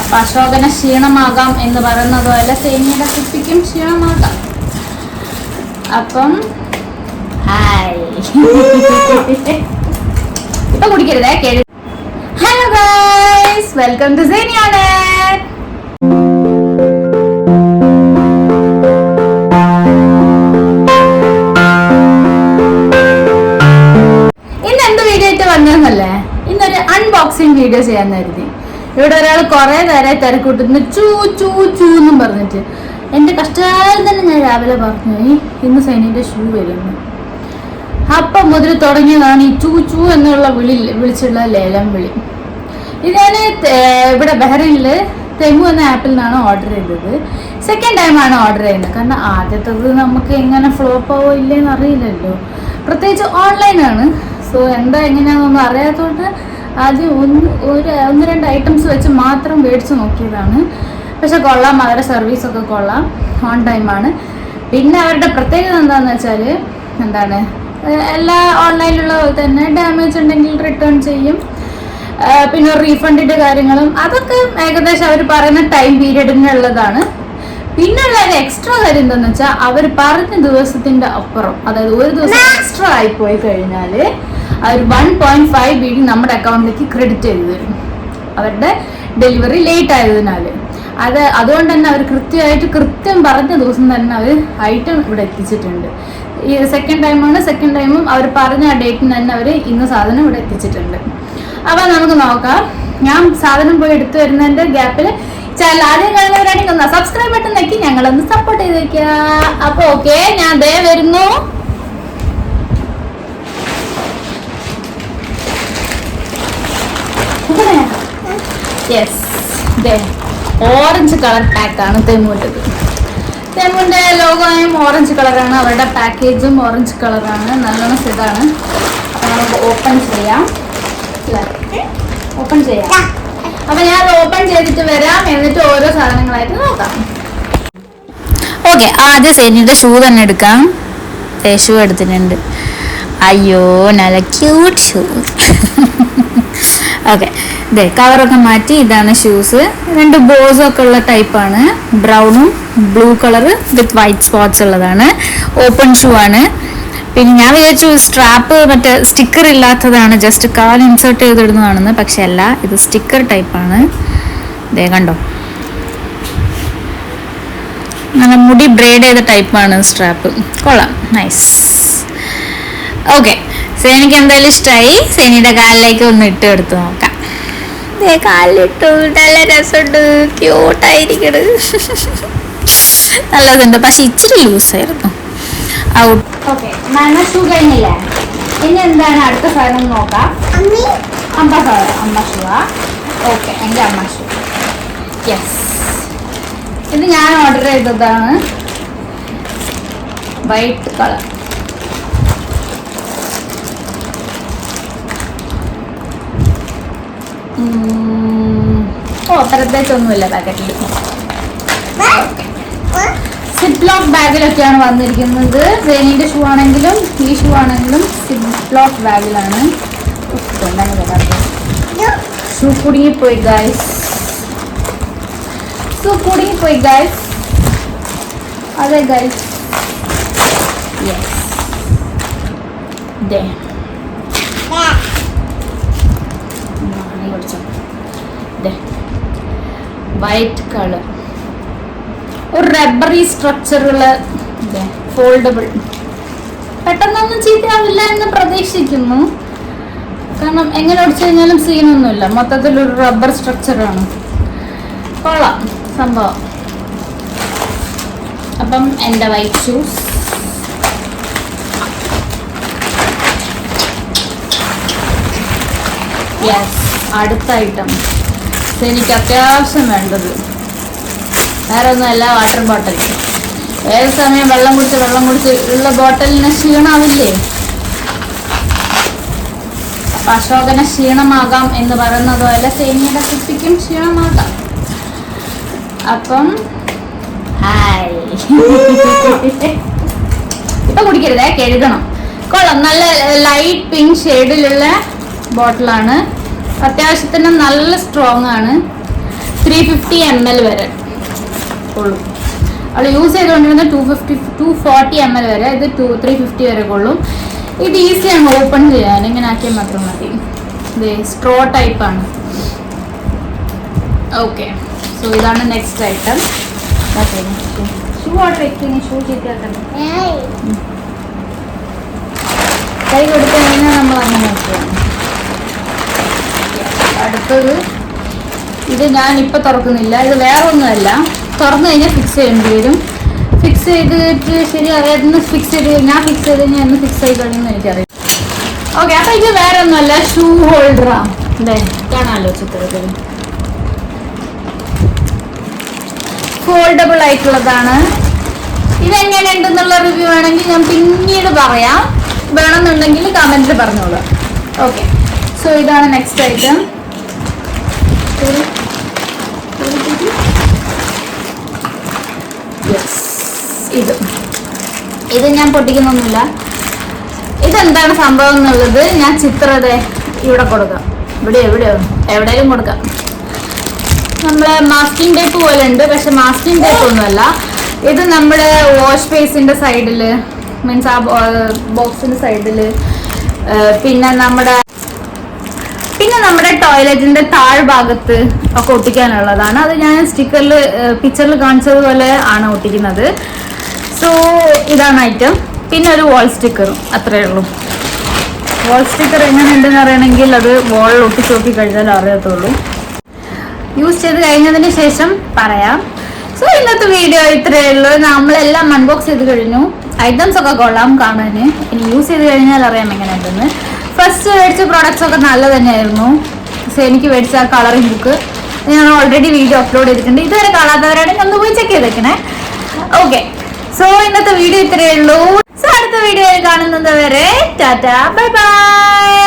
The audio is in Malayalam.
അപ്പൊ അശോകന ക്ഷീണമാകാം എന്ന് പറയുന്നത് പോലെ സേമിയുടെ കുപ്പിക്കും ക്ഷീണമാകാം. അപ്പം ഹായ് ഇപ്പൊ കുടിക്കരുതേ കേഴു. ഹലോ ഗൈസ്, വെൽക്കം ടു സേനിയാണ്. ഇന്ന് എന്ത് വീഡിയോ ആയിട്ട് വന്നതെന്നല്ലേ, ഇന്നൊരു അൺബോക്സിങ് വീഡിയോ ചെയ്യാൻ കരുതി. ഇവിടെ ഒരാൾ കുറെ നേരമായി തിരക്കൂട്ടുന്നു, ചൂ ചൂ ചൂ എന്നും പറഞ്ഞിട്ട്. എന്റെ കഷ്ടകാലം തന്നെ ഞാൻ രാവിലെ പറഞ്ഞു ഇന്ന് സൈനിന്റെ ഷൂ വരുന്നു. അപ്പം മുതൽ തുടങ്ങിയതാണ് ഈ ചൂ ചൂ എന്നുള്ള വിളിച്ചുള്ള ലേലം വിളി. ഇത് ഞാൻ ഇവിടെ ബഹ്റൈനില് തെമു എന്ന ആപ്പിൽ നിന്നാണ് ഓർഡർ ചെയ്തത്. സെക്കൻഡ് ടൈമാണ് ഓർഡർ ചെയ്യുന്നത്. കാരണം ആദ്യത്തത് നമുക്ക് എങ്ങനെ ഫ്ലോപ്പ് ആവോ ഇല്ലേന്ന് അറിയില്ലല്ലോ, പ്രത്യേകിച്ച് ഓൺലൈനാണ്. സോ എന്താ എങ്ങനെയാണെന്നൊന്നും അറിയാത്തതുകൊണ്ട് ആദ്യം ഒന്ന് രണ്ട് ഐറ്റംസ് വെച്ച് മാത്രം മേടിച്ച് നോക്കിയതാണ്. പക്ഷെ കൊള്ളാം, അവരുടെ സർവീസൊക്കെ കൊള്ളാം, ഓൺ ടൈമാണ്. പിന്നെ അവരുടെ പ്രത്യേകത എന്താണെന്ന് വെച്ചാൽ എല്ലാ ഓൺലൈനിലുള്ള പോലെ തന്നെ ഡാമേജ് ഉണ്ടെങ്കിൽ റിട്ടേൺ ചെയ്യും. പിന്നെ റീഫണ്ടിൻ്റെ കാര്യങ്ങളും അതൊക്കെ ഏകദേശം അവർ പറയുന്ന ടൈം പീരീഡിനുള്ളതാണ്. പിന്നെയുള്ള ഒരു എക്സ്ട്രാ കാര്യം എന്താണെന്ന് വെച്ചാൽ അവർ പറഞ്ഞ ദിവസത്തിൻ്റെ അപ്പുറം, അതായത് ഒരു ദിവസം എക്സ്ട്രാ ആയിപ്പോയി കഴിഞ്ഞാൽ അവർ 1.5 BD നമ്മുടെ അക്കൗണ്ടിലേക്ക് ക്രെഡിറ്റ് ചെയ്ത് തരും, അവരുടെ ഡെലിവറി ലേറ്റ് ആയതിനാൽ. അതുകൊണ്ട് തന്നെ അവർ കൃത്യം പറഞ്ഞ ദിവസം തന്നെ അവർ ഐറ്റം ഇവിടെ എത്തിച്ചിട്ടുണ്ട്. ഈ സെക്കൻഡ് ടൈമും അവർ പറഞ്ഞ ആ ഡേറ്റിന് തന്നെ അവർ ഇന്ന് സാധനം ഇവിടെ എത്തിച്ചിട്ടുണ്ട്. അപ്പോൾ നമുക്ക് നോക്കാം. ഞാൻ സാധനം പോയി എടുത്തു വരുന്നതിൻ്റെ ഗ്യാപ്പിൽ ചാനൽ ആദ്യം കാണുന്നവരാണെങ്കിൽ ഒന്ന് സബ്സ്ക്രൈബ് ബട്ടൺ നോക്കി ഞങ്ങളൊന്ന് സപ്പോർട്ട് ചെയ്ത് വയ്ക്കുക. അപ്പോൾ ഓക്കെ, ഞാൻ ദേ വരുന്നു. യെസ്, ദേ ഓറഞ്ച് കളർ പാക്കാണ് തെമുവിൻ്റെത്. തെമുവിൻ്റെ ലോഗോയും ഓറഞ്ച് കളറാണ്, അവരുടെ പാക്കേജും ഓറഞ്ച് കളറാണ്. നല്ലോണം ഇതാണ്. അപ്പോൾ നമുക്ക് ഓപ്പൺ ചെയ്യാം. അപ്പോൾ ഞാൻ ഓപ്പൺ ചെയ്തിട്ട് വരാം, എന്നിട്ട് ഓരോ സാധനങ്ങളായിട്ട് നോക്കാം. ഓക്കെ, ആദ്യം സേനിയുടെ ഷൂ തന്നെ എടുക്കാം. ഷൂ എടുത്തിട്ടുണ്ട്. അയ്യോ, നല്ല ക്യൂട്ട് ഷൂ. ഓക്കെ, ഇതേ കവറൊക്കെ മാറ്റി. ഇതാണ് ഷൂസ്. രണ്ട് ബോസൊക്കെ ഉള്ള ടൈപ്പാണ്, ബ്രൗണും blue colour with white spots ഉള്ളതാണ്. ഓപ്പൺ ഷൂ ആണ്. പിന്നെ ഞാൻ വിചാരിച്ചു സ്ട്രാപ്പ് മറ്റേ സ്റ്റിക്കർ ഇല്ലാത്തതാണ്, ജസ്റ്റ് കാൽ ഇൻസേർട്ട് ചെയ്തിടുന്നതാണെന്ന്. പക്ഷെ അല്ല, ഇത് സ്റ്റിക്കർ ടൈപ്പാണ്. ഇതേ കണ്ടോ, നല്ല മുടി ബ്രേഡ് ചെയ്ത ടൈപ്പാണ് സ്ട്രാപ്പ്. കൊള്ളാം, നൈസ്. ഓക്കെ, സേനിക്ക് എന്തായാലും ഇഷ്ടമായി. സേനിയുടെ കാലിലേക്ക് ഒന്ന് ഇട്ട് എടുത്ത് നോക്കാം. കാലിലിട്ടു, നല്ല രസമുണ്ട്, ക്യൂട്ടായിരിക്കണ്, നല്ലതുണ്ട്. പക്ഷെ ഇച്ചിരി ലൂസായിരുന്നു. ഔട്ട്. ഓക്കെ, ഷൂ കഴിഞ്ഞില്ലേ? ഇനി എന്താണ് അടുത്ത സാധനം നോക്കാം. അമ്മ ഷൂവാ. ഓക്കെ, എൻ്റെ അമ്മ ഷൂ. യെസ്, ഇത് ഞാൻ ഓർഡർ ചെയ്തതാണ്, വൈറ്റ് കളർ. പ്രത്യേകിച്ചൊന്നുമില്ല പാക്കറ്റിൽ. സിപ്ലോക്ക് ബാഗിലൊക്കെയാണ് വന്നിരിക്കുന്നത്. സേനിയുടെ ഷൂ ആണെങ്കിലും ഈ ഷൂ ആണെങ്കിലും സിപ്ലോക്ക് ബാഗിലാണ്. ഷൂ കുടുങ്ങിപ്പോയി ഗൈസ്, അതെ ഗൈസ്. വൈറ്റ് കളർ, ഒരു റബ്ബറി സ്ട്രക്ചറുള്ള, ഫോൾഡബിൾ. പെട്ടെന്നൊന്നും ചീത്തയാവില്ല എന്ന് പ്രതീക്ഷിക്കുന്നു. കാരണം എങ്ങനെ ഒടിച്ചു കഴിഞ്ഞാലും സീനൊന്നുമില്ല. മൊത്തത്തിലൊരു റബ്ബർ സ്ട്രക്ചറാണ്. കൊള്ളാം സംഭവം. അപ്പം എൻ്റെ വൈറ്റ് ഷൂസ്. യെസ്, അടുത്ത ഐറ്റം എനിക്ക് അത്യാവശ്യം വേണ്ടത് വേറെ ഒന്നുമല്ല, വാട്ടർ ബോട്ടിൽ. ഏത് സമയം വെള്ളം കുടിച്ച് ഉള്ള ബോട്ടലിന് ക്ഷീണാവില്ലേ? അപ്പം അശോകന ക്ഷീണമാകാം എന്ന് പറയുന്നത് പോലെ സേമിയുടെ കുപ്പിക്കും ക്ഷീണമാകാം. അപ്പം ഹായ് ഇപ്പൊ കുടിക്കരുതേ, കഴുകണം. കൊള്ളാം, നല്ല ലൈറ്റ് പിങ്ക് ഷെയ്ഡിലുള്ള ബോട്ടിലാണ്. അത്യാവശ്യത്തിന് നല്ല സ്ട്രോങ് ആണ്. 350 ml വരെ കൊള്ളും. അവൾ യൂസ് ചെയ്തുകൊണ്ടിരുന്ന 240 ml വരെ, ഇത് 350 വരെ കൊള്ളും. ഇത് ഈസിയാണ് ഓപ്പൺ ചെയ്യാൻ, ഇങ്ങനെ ആക്കിയാൽ മാത്രം മതി. ഇത് സ്ട്രോ ടൈപ്പാണ്. ഓക്കെ, സോ ഇതാണ് നെക്സ്റ്റ് ഐറ്റം. ഷൂ ഓർഡർ വെക്കുന്നു, ഷൂ ചെയ്തിട്ടുണ്ട്. കൈ കൊടുത്തു കഴിഞ്ഞാൽ നമ്മൾ അങ്ങനെ നോക്കുകയാണ്. അടുത്തത് ഇത് ഞാനിപ്പോൾ തുറക്കുന്നില്ല, ഇത് വേറെ ഒന്നുമല്ല. തുറന്നു കഴിഞ്ഞാൽ ഫിക്സ് ചെയ്യേണ്ടി വരും. ഫിക്സ് ചെയ്തിട്ട് ശരി അറിയാതെ ഫിക്സ് ചെയ്ത് ഞാൻ ഫിക്സ് ചെയ്ത് കഴിഞ്ഞാൽ എന്ന് ഫിക്സ് ചെയ്ത് കഴിഞ്ഞാൽ എനിക്കറിയാം. ഓക്കെ, അപ്പം ഇത് വേറെ ഒന്നുമല്ല, ഷൂ ഹോൾഡറാണ്. അതെ, കാണാമല്ലോ ചിത്രത്തിൽ. ഫോൾഡബിൾ ആയിട്ടുള്ളതാണ്. ഇതെങ്ങനെയുണ്ടെന്നുള്ള റിവ്യൂ വേണമെങ്കിൽ ഞാൻ പിന്നീട് പറയാം. വേണമെന്നുണ്ടെങ്കിൽ കമൻറ്റിൽ പറഞ്ഞോളൂ. ഓക്കെ, സോ ഇതാണ് നെക്സ്റ്റ് ഐറ്റം. ഇത് ഞാൻ പൊട്ടിക്കുന്നൊന്നുമില്ല. ഇതെന്താണ് സംഭവം എന്നുള്ളത് ഞാൻ ചിത്രത്തെ ഇവിടെ കൊടുക്കാം. എവിടെയോ എവിടെയും കൊടുക്കാം. നമ്മളെ മാസ്കിംഗ് ടേപ്പ് പോലെ ഉണ്ട്, പക്ഷെ മാസ്കിംഗ് ടേപ്പ് ഒന്നുമല്ല. ഇത് നമ്മുടെ വാഷ് ബേസിന്റെ സൈഡിൽ, മീൻസ് ആ ബോക്സിന്റെ സൈഡിൽ, പിന്നെ നമ്മുടെ ടോയ്ലറ്റിന്റെ താഴ്ഭാഗത്ത് ഒക്കെ ഒട്ടിക്കാനുള്ളതാണ്. അത് ഞാൻ സ്റ്റിക്കറിൽ പിക്ചറിൽ കാണിച്ചതുപോലെ ആണ് ഒട്ടിക്കുന്നത്. സോ ഇതാണ് ഐറ്റം. പിന്നെ ഒരു വാൾ സ്റ്റിക്കറും, അത്രയേ ഉള്ളൂ. വാൾ സ്റ്റിക്കർ എങ്ങനെയുണ്ടെന്ന് അറിയണമെങ്കിൽ അത് വാളിൽ ഒട്ടിച്ച് നോക്കി കഴിഞ്ഞാൽ അറിയത്തുള്ളൂ. യൂസ് ചെയ്ത് കഴിഞ്ഞതിന് ശേഷം പറയാം. സോ ഇന്നത്തെ വീഡിയോ ഇത്രയേ ഉള്ളൂ. നമ്മളെല്ലാം അൺബോക്സ് ചെയ്ത് കഴിഞ്ഞു. ഐറ്റംസ് ഒക്കെ കൊള്ളാം കാണാൻ. ഇനി യൂസ് ചെയ്ത് കഴിഞ്ഞാൽ അറിയാം എങ്ങനെയുണ്ടെന്ന്. ഫസ്റ്റ് മേടിച്ച പ്രോഡക്റ്റ്സ് ഒക്കെ നല്ല തന്നെയായിരുന്നു. സോ എനിക്ക് മേടിച്ച ആ കളറിംഗ് ബുക്ക് ഞാൻ ഓൾറെഡി വീഡിയോ അപ്ലോഡ് ചെയ്തിട്ടുണ്ട്. ഇതുവരെ കാണാത്തവരാണെങ്കിൽ ഒന്ന് പോയി ചെക്ക് ചെയ്തേക്കണേ. ഓക്കെ, സോ ഇന്നത്തെ വീഡിയോ ഇത്രയേ ഉള്ളൂ. സോ അടുത്ത വീഡിയോയിൽ കാണുന്നത് വരെ ടാറ്റാ, ബൈ ബൈ.